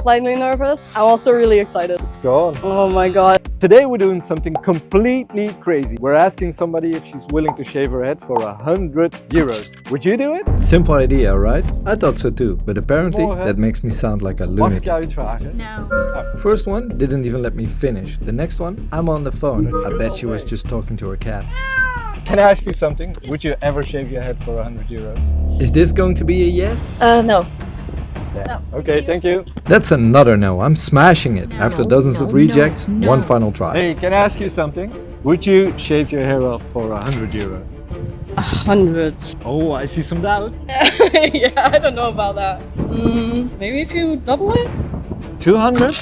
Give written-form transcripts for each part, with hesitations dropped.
Slightly nervous. I'm also really excited. It's gone. Oh my god. Today we're doing something completely crazy. We're asking somebody if she's willing to shave her head for 100 euros. Would you do it? Simple idea, right? I thought so too, but apparently that makes me sound like a Mag ik lunatic. jou iets vragen? No. First one didn't even let me finish. The next one, I'm on the phone. I bet she was just talking to her cat. Can I ask you something? Would you ever shave your head for 100 euros? Is this going to be a yes? No. Yeah. Okay, thank you. That's another no. I'm smashing it. After dozens of rejects, one final try. Hey, can I ask you something? Would you shave your hair off for 100 euros? 100. Oh, I see some doubt. Yeah, I don't know about that. Maybe if you double it? 200?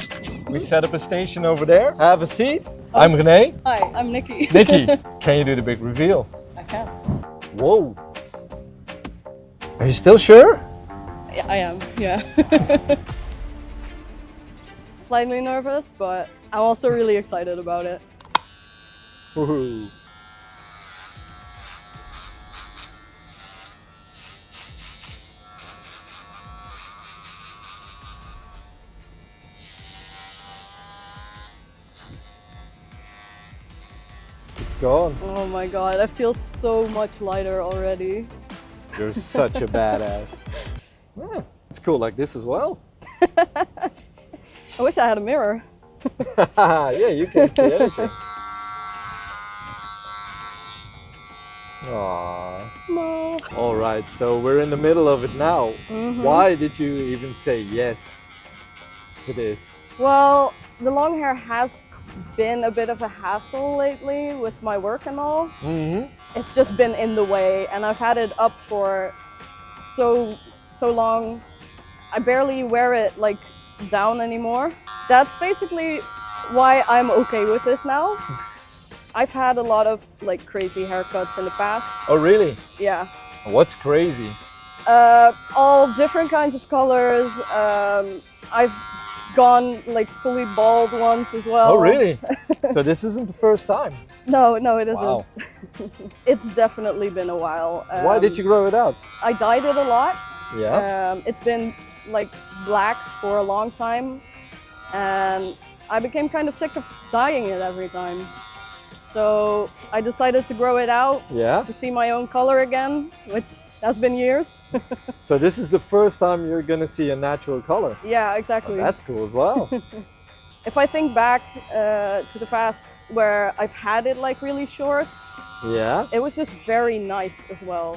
We set up a station over there. Have a seat. I'm René. Hi, I'm Nikki. Nikki, can you do the big reveal? I can. Whoa. Are you still sure? Yeah, I am, yeah. Slightly nervous, but I'm also really excited about it. Woohoo. It's gone. Oh my god, I feel so much lighter already. You're such a badass. Yeah, it's cool like this as well. I wish I had a mirror. Yeah, you can't see anything. Aww. No. All right, so we're in the middle of it now. Why did you even say yes to this? Well, the long hair has been a bit of a hassle lately with my work and all. It's just been in the way, and I've had it up for so long. I barely wear it like down anymore. That's basically why I'm okay with this now. I've had a lot of like crazy haircuts in the past. Oh really? Yeah. What's crazy? All different kinds of colors. I've gone like fully bald once as well. Oh really? So this isn't the first time? No, it isn't. Wow. It's definitely been a while. Why did you grow it out? I dyed it a lot. Yeah. It's been like black for a long time, and I became kind of sick of dyeing it every time. So I decided to grow it out. Yeah. To see my own color again, which has been years. So this is the first time you're gonna see a natural color. Yeah, exactly. Well, that's cool as well. If I think back to the past where I've had it like really short, Yeah. it was just very nice as well.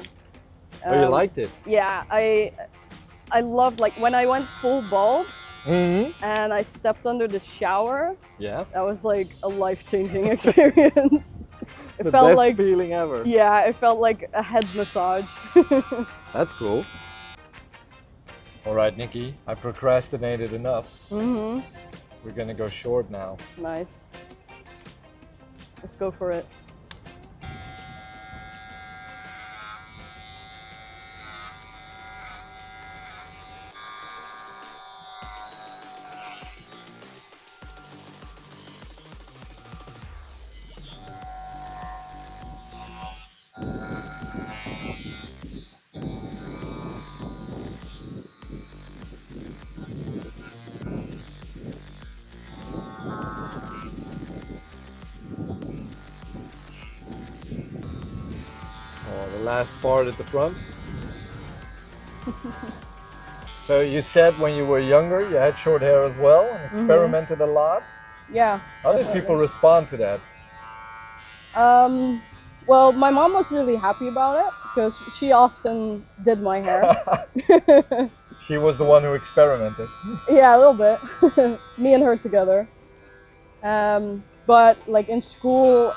Oh, you liked it? Yeah, I loved like when I went full bald and I stepped under the shower. Yeah. That was like a life-changing experience. It The felt best like feeling ever. yeah, it felt like a head massage. That's cool. All right, Nikki, I procrastinated enough. We're gonna go short now. Nice. Let's go for it. Oh, the last part at the front. So you said when you were younger you had short hair as well and experimented a lot. Yeah. How did people respond to that? Well, my mom was really happy about it because she often did my hair. She was the one who experimented. Yeah, a little bit. Me and her together. But like in school,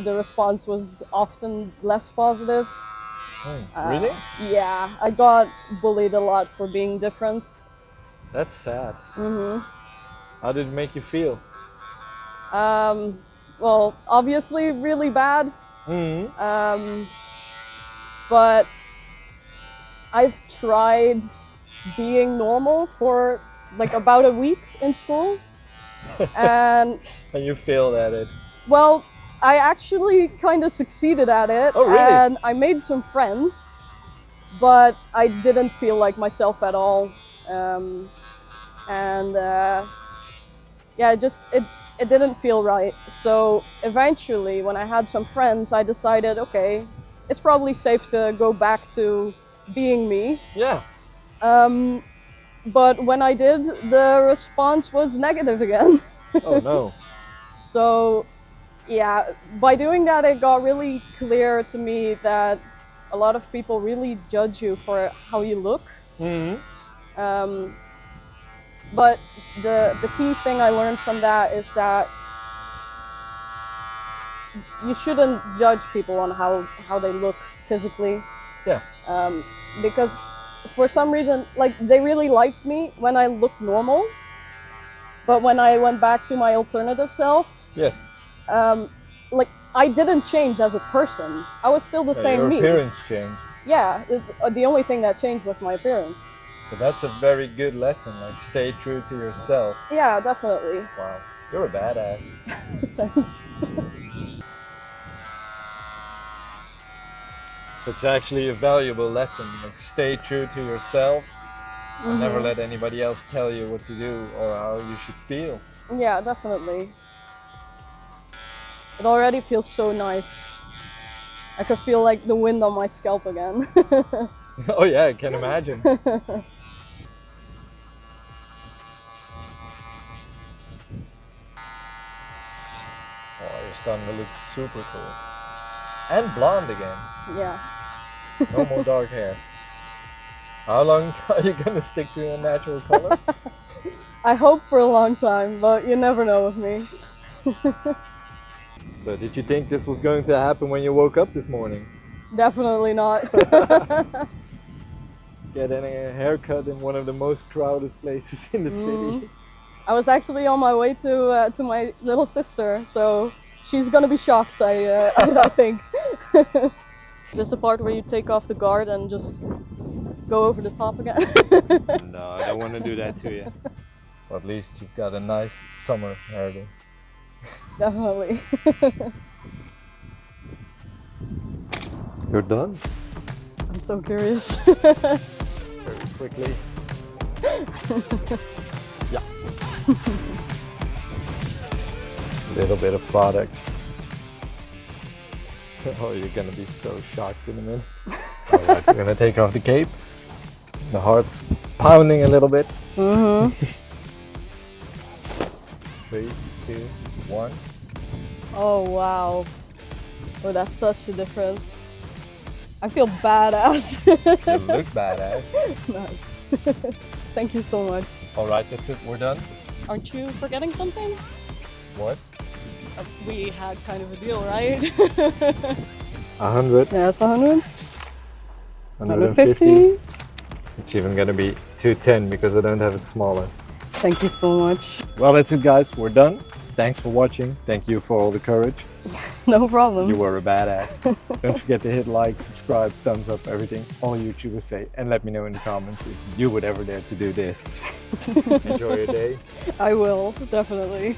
the response was often less positive. Really? Yeah, I got bullied a lot for being different. That's sad. How did it make you feel? Well, obviously really bad. But I've tried being normal for like about a week in school. And you failed at it. well, I actually kind of succeeded at it. Oh, really? And I made some friends, but I didn't feel like myself at all. and yeah, it didn't feel right. So eventually, when I had some friends, I decided, okay, it's probably safe to go back to being me. Yeah. But when I did, the response was negative again. Oh no. So yeah, by doing that, it got really clear to me that a lot of people really judge you for how you look. But the key thing I learned from that is that you shouldn't judge people on how they look physically. Yeah. Because for some reason, like, they really liked me when I looked normal, but when I went back to my alternative self, Yes. like, I didn't change as a person. I was still the same Your me. appearance changed. Yeah, the only thing that changed was my appearance. So that's a very good lesson. Like, stay true to yourself. Yeah, definitely. Wow. You're a badass. Thanks. It's actually a valuable lesson. Like, stay true to yourself. And never let anybody else tell you what to do or how you should feel. Yeah, definitely. It already feels so nice. I could feel like the wind on my scalp again. Oh yeah, I can imagine. Oh, you're starting to look super cool. And blonde again. Yeah. No more dark hair. How long are you gonna stick to a natural color? I hope for a long time, but you never know with me. So did you think this was going to happen when you woke up this morning? Definitely not. Getting a haircut in one of the most crowded places in the city. I was actually on my way to my little sister, so she's gonna be shocked, I think. Is this the part where you take off the guard and just go over the top again? No, I don't want to do that to you. Well, at least you've got a nice summer hairdo. Definitely. You're done? I'm so curious. Very quickly. Yeah. Little bit of product. Oh, you're gonna be so shocked in a minute. Alright, we're gonna take off the cape. The heart's pounding a little bit. 3, 2, 1. Oh wow. Oh, that's such a difference. I feel badass. You look badass. Nice. Thank you so much. Alright, that's it. We're done. Aren't you forgetting something? What? We had kind of a deal, right? 100. Yeah, it's 100. 150. It's even gonna be 210 because I don't have it smaller. Thank you so much. Well, that's it, guys. We're done. Thanks for watching. Thank you for all the courage. No problem. You were a badass. Don't forget to hit like, subscribe, thumbs up, everything. All YouTubers say. And let me know in the comments if you would ever dare to do this. Enjoy your day. I will, definitely.